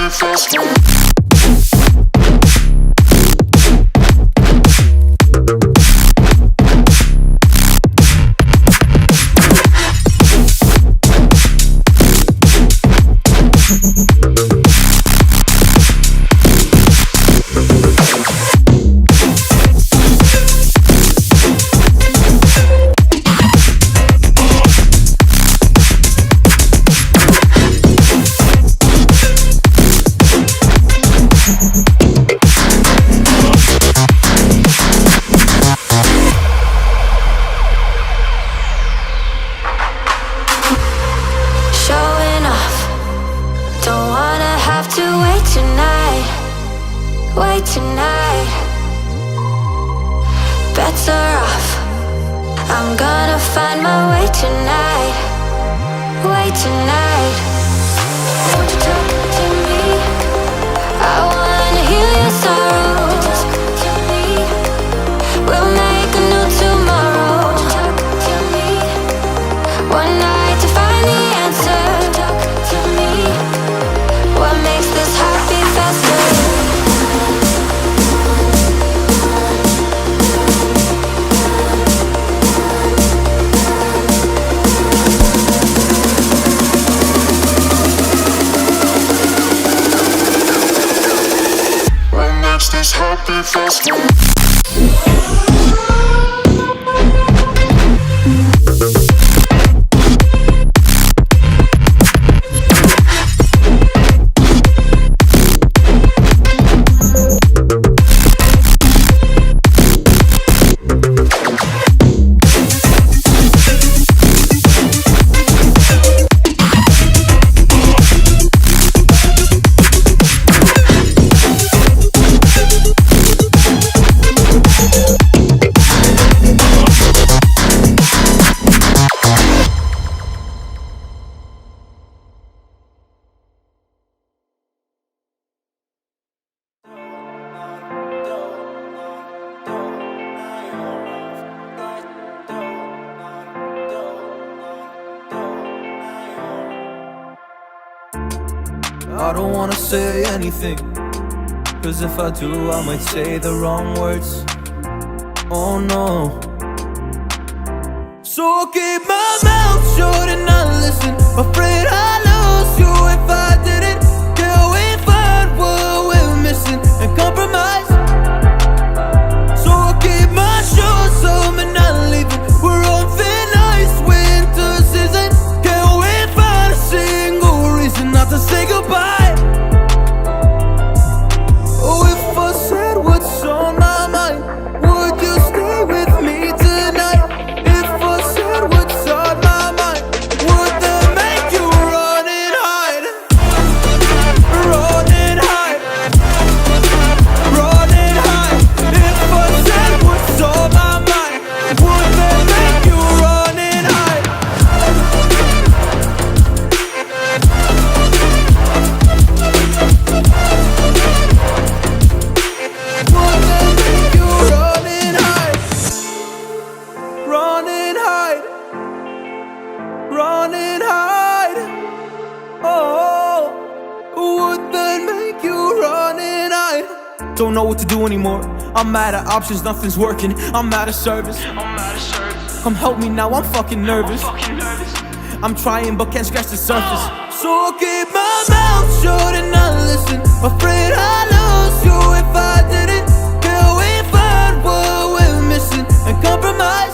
happy fast. Wait tonight, better off. I'm gonna find my way tonight. Wait tonight. Won't you talk to me? I wanna heal your sorrow. Talk to me. We'll make a new tomorrow. Talk to me. One night to find the answer. Talk to me. What makes this heart beat faster? This happy fast. I don't wanna say anything, cause if I do I might say the wrong words. Oh no. So I'll keep my mouth shut and not listen. Afraid I'd lose you if I didn't. Till we find what we're missing and compromise. So I'll keep my shoes on and not leaving. We're on thin ice, winter season. Can't we find a single reason not to say goodbye? Don't know what to do anymore. I'm mad at options, nothing's working. I'm out of service. Come help me now, I'm fucking nervous. I'm trying but can't scratch the surface. So I'll keep my mouth shut and not listen. Afraid I'd lose you if I didn't. Till we find what we're missing and compromise.